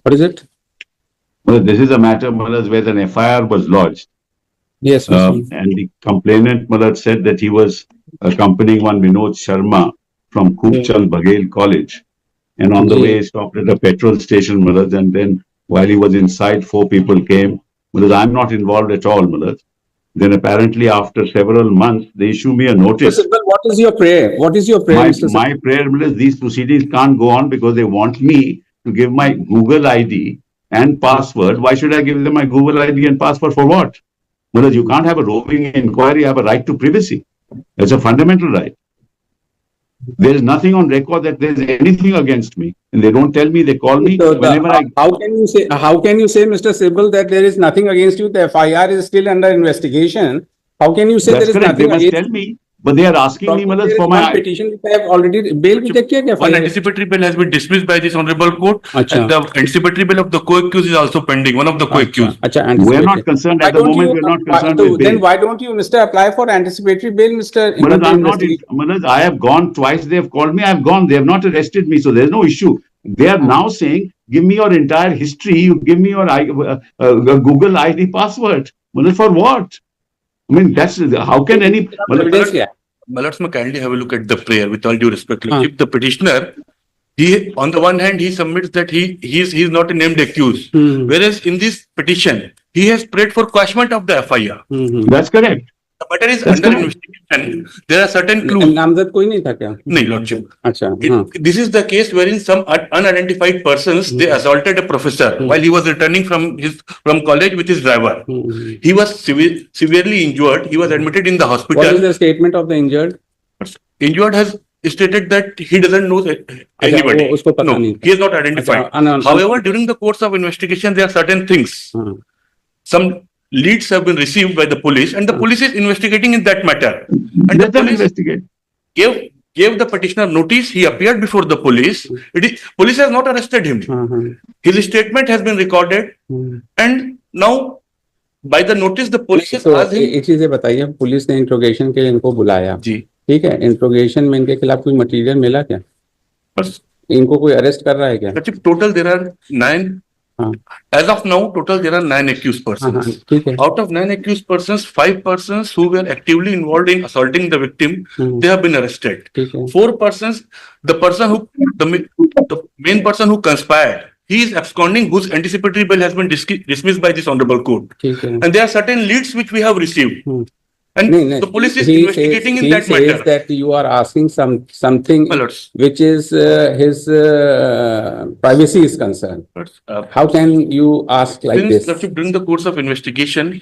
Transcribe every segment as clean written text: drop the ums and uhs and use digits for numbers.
What is it? Well, this is a matter, Malad, where an FIR was lodged. Yes. And the complainant, Malad, said that he was accompanying one Vinod Sharma from Khubchand Baghel College. And on the way, he stopped at a petrol station, Malad, and then while he was inside, 4 people came. Malad, I'm not involved at all, Malad. Then apparently after several months, they issue me a notice. Sibal, what is your prayer? What is your prayer, Mr. My prayer, Malad, these proceedings can't go on because they want me to give my Google ID and password. Why should I give them my Google ID and password for what? Well, you can't have a roving inquiry, you have a right to privacy. It's a fundamental right. There is nothing on record that there is anything against me. And they don't tell me, they call me whenever How can you say, Mr. Sibbal, that there is nothing against you? The FIR is still under investigation. How can you say there is nothing against you? They must tell me. But they are asking me, Malad, for my petition which I have already bail. One anticipatory bail has been dismissed by this honorable court. And the anticipatory bail of the co-accused is also pending. One of the co-accused. We are not concerned at the moment. We are not concerned with bail. Then why don't you, Mr., apply for anticipatory bail, Mr. Malad, I have gone twice. They have called me. I have gone. They have not arrested me. So there is no issue. They are now saying, give me your entire history. You give me your Google ID password. Malad, for what? I mean, that's how can any. Malad, kindly have a look at the prayer with all due respect. If the petitioner, he on the one hand, he submits that he is not a named accused. Whereas in this petition, he has prayed for quashment of the FIR. That's correct. The matter is under investigation. There are certain clues. नामजद कोई नहीं था क्या? नहीं, Lordship. अच्छा. This is the case wherein some unidentified persons they assaulted a professor while he was returning from college with his driver. He was severely injured. He was admitted in the hospital. What is the statement of the injured? Injured has stated that he doesn't know anybody. No, he is not identified. However, during the course of investigation, there are certain things. Some leads have been received by the police, and the police is investigating in that matter. And let them investigate. Gave the petitioner notice. He appeared before the police. Police has not arrested him. His statement has been recorded, and now by the notice the police has asked him. एक चीज़ बताइए, police ने interrogation के लिए इनको बुलाया. जी. ठीक है. Interrogation में इनके खिलाफ कोई मटेरियल मिला क्या? बस इनको कोई अरेस्ट कर रहा है क्या? Total there are 9. As of now, total there are 9 accused persons. Out of 9 accused persons, 5 persons who were actively involved in assaulting the victim, they have been arrested. 4 persons, the main person who conspired, he is absconding, whose anticipatory bail has been dismissed by this honorable court. And there are certain leads which we have received. And the police is investigating in that matter. He says that you are asking something which is his privacy is concerned. How can you ask like this? During the course of investigation,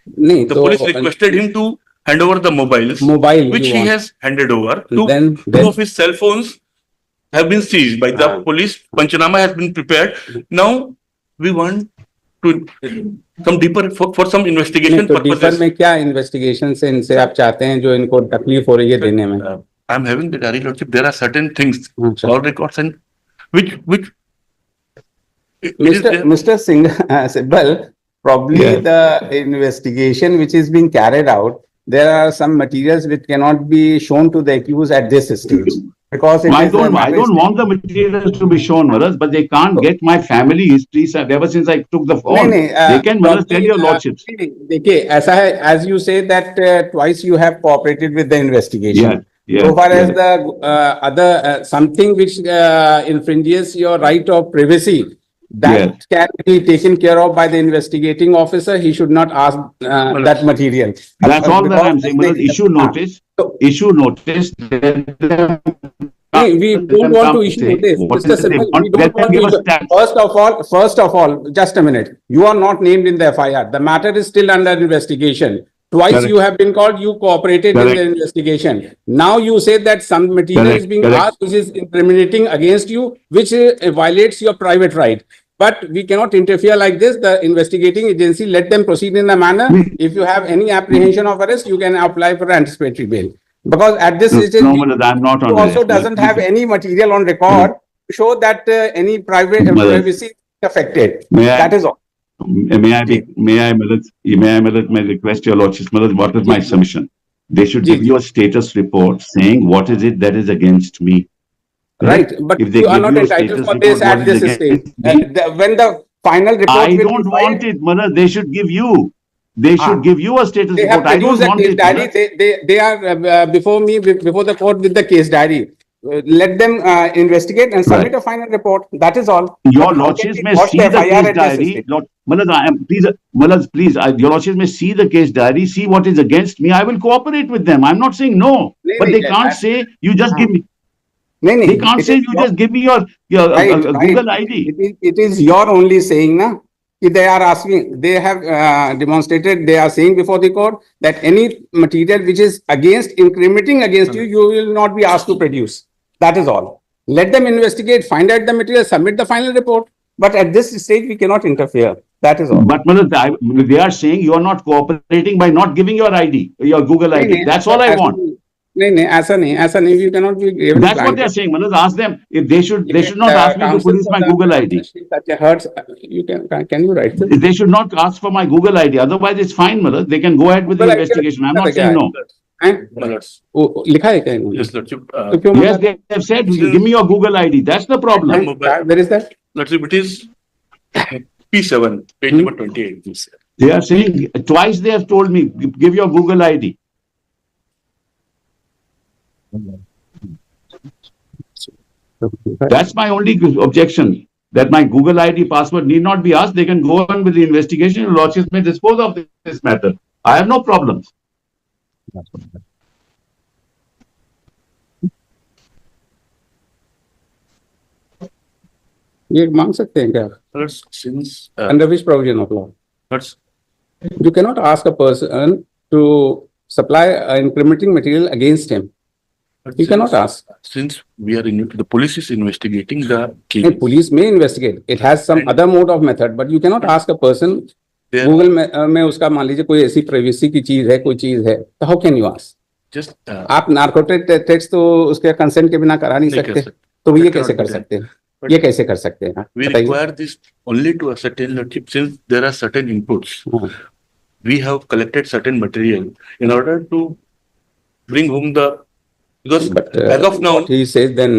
the police requested him to hand over the mobiles, which he has handed over. Two of his cell phones have been seized by the police. Panchanama has been prepared. Now we want to some deeper for some investigation purposes. Deeper में क्या investigation से इनसे आप चाहते हैं जो इनको तकलीफ हो रही है देने में? I am having the diary, Lordship. There are certain things, all records, and which Mr. Sibbal, probably the investigation which is being carried out, there are some materials which cannot be shown to the accused at this stage. Because I don't want the materials to be shown, Maharaj, but they can't get my family history ever since I took the phone. They can, Maharaj, tell your lordships. As you say that twice you have cooperated with the investigation. So far as the something which infringes your right of privacy, that can be taken care of by the investigating officer. He should not ask that material. That's all that I'm saying. Issue notice. Issue notice. We don't want to issue notice. Mr. Sibbal, we don't want to issue. First of all, just a minute. You are not named in the FIR. The matter is still under investigation. Twice you have been called, you cooperated in the investigation. Now you say that some material is being asked which is incriminating against you, which violates your private right. But we cannot interfere like this. The investigating agency, let them proceed in a manner. If you have any apprehension of arrest, you can apply for anticipatory bail. Because at this stage, he also doesn't have any material on record to show that any privacy is affected. That is all. May I request your lordship, what is my submission? They should give you a status report saying what is it that is against me. Right, but If they you are give not you a entitled status for report, this what at is this against stage. me, When the final report I will be don't want filed, it, Manoj. They should give you. They should give you a status they have report. I don't produced a want case it, diary. Manoj. They are before me, before the court with the case diary. Let them investigate and submit Right. a final report. That is all. Your But how can lordships we may quash see the the FIR case at this diary. stage? Manoj, please, your lordships may see the case diary, see what is against me. I will cooperate with them. I'm not saying no, नहीं, but नहीं, they can't say you just give me. नहीं, They नहीं, can't it say is you your, just give me your right, Google right. ID. It is your only saying, na? If they are asking, they have demonstrated, they are saying before the court that any material which is against, incriminating against you, you will not be asked to produce. That is all. Let them investigate, find out the material, submit the final report. But at this stage, we cannot interfere. That is all. But Manoj, they are saying you are not cooperating by not giving your ID, your Google नहीं, ID. नहीं, That's all I want. नहीं, ऐसा नहीं, you cannot be given That's what they are blanket. saying. Manoj, ask them if they should not ask me to Counsel produce for my the Google ID. such a hurts, you can you write this? They should not ask for my Google ID. Otherwise, it's fine, Manoj. They can go ahead with the Google ID investigation. I'm not क्या saying है? no. हैं? लिखा है क्या इन्होंने? Yes, Lordship. तो क्यों Yes, मना they have said, give me your Google ID. That's the problem. Where is that? Lordship, it is P7, page number 28. Please. They are saying twice they have told me, give your Google ID. That's my only objection. That my Google ID password need not be asked. They can go on with the investigation. Your lordships may dispose of this matter. I have no problems. ये मांग सकते हैं क्या? Lords, since Under which provision of law? Lords, You cannot ask a person to supply incriminating material against him. You cannot ask. Since we are in, the police is investigating the case. And police may investigate. It has some other mode of method, but you cannot ask a person. There- Google में उसका मान लीजिए कोई ऐसी privacy की चीज है, कोई चीज है, तो how can you ask? Just आप नार्कोटिक टेस्ट तो उसके कंसेंट के बिना करा नहीं नहीं कर सकते, सकते। तो ये That कैसे cannot कर be सकते हैं? But ये कैसे कर सकते हैं? we बताइए। require this only to ascertain, Lordship, since there are certain inputs. हाँ। We have collected certain material in order to bring home the, because But as of now, what he says, then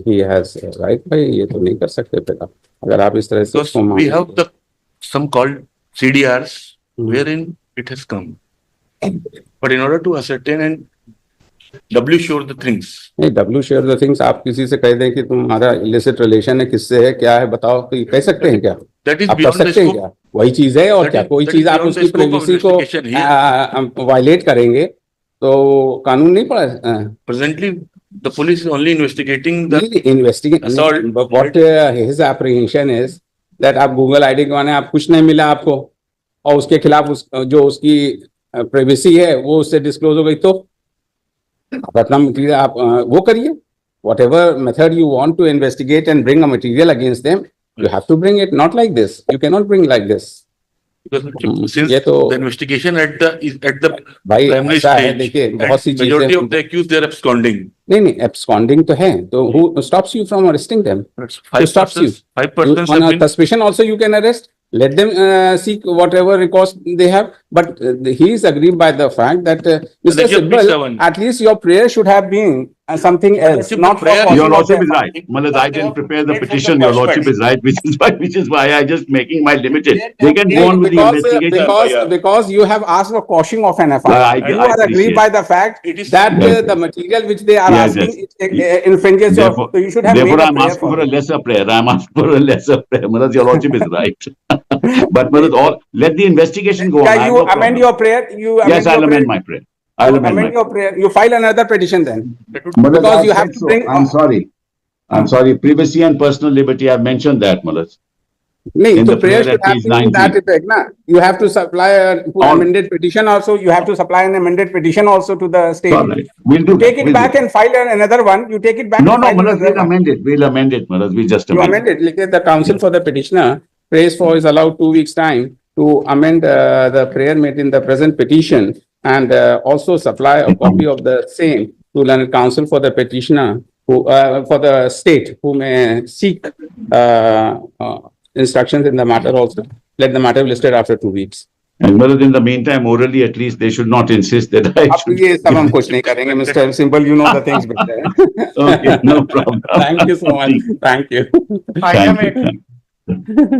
he has right भाई ये तो नहीं कर सकते फिर आप अगर आप इस तरह से because उसको we मांगेंगे। have the some called CDRs wherein it has come. But in order to ascertain and W sure the things. नहीं W share the things आप किसी से कह दें कि तुम्हारा illicit relation है किससे है क्या है बताओ तो ये कह सकते हैं क्या? That is आप कर beyond the सकते हैं scope. क्या? वही चीज है और That क्या is- कोई that चीज is आप beyond the उसकी scope of privacy को investigation here. वायलेट करेंगे तो कानून नहीं पड़ा। Presently, the police is only investigating the investigate assault. What his apprehension is that आप गूगल आईडी के माने आप कुछ नहीं मिला आपको और उसके खिलाफ जो उसकी प्राइवेसी है वो उससे डिस्क्लोज हो गई तो आप अपना मटेरियल आप वो करिए whatever method you want to investigate and bring a material against them you have to bring it not like this you can not bring like this because since ये तो the investigation at the भाई primary ऐसा है stage, देखिए and बहुत सी majority चीजें of the accused they are absconding. नहीं absconding तो है तो who stops you from arresting them? That's Who stops you? 5% On have a been suspicion also you can arrest. Let them seek whatever recourse they have. But he is aggrieved by the fact that Mr. They give Sibbal, P7. at least your prayer should have been something else, Lordship, not the prayer- for Your causing lordship of is the- right. Manoj, I didn't prepare the Wait for the petition. Your lordship punishment. is right, which is why I just making my limited. They can go on with the investigation. because you have asked for quashing of an FIR. I You are aggrieved appreciate. by the fact It is- that Yes. the material which they are Yes, asking yes. it infringes your. Therefore, So you should have therefore made a I'm prayer asking for for a it. lesser prayer. I'm asking for a lesser prayer. Manoj, your lordship is right. But Manoj, let the investigation go on. I Can have you no amend problem. your prayer? You amend Yes, your I'll prayer. amend my prayer. I'll amend my Amend your prayer. You file another petition then. Manoj, because I you have said to so. bring- I'm sorry. I'm sorry. Privacy and personal liberty. I've mentioned that, Manoj. No, In so the prayer prayer should at have page been in that 19. effect, na? You have to supply an All- amended petition also. You have to supply an amended petition also to the state. All right. We'll do You take that. it We'll back do and file another one. You take it back that. No, and no, file Manoj, another we'll one. amend it. We'll amend it, Manoj. We just You amend amend it. Like the counsel for the petitioner prays for is allowed 2 weeks time to amend the prayer made in the present petition and also supply a copy of the same to learned counsel for the petitioner who for the state who may seek instructions in the matter also. Let the matter be listed after 2 weeks. And Manoj, in the meantime, orally at least they should not insist that I अब should. ये सब हम कुछ नहीं करेंगे, Mr. Sibbal, you know the things better. Okay, no problem. Thank you so much. Thank you. Thank you.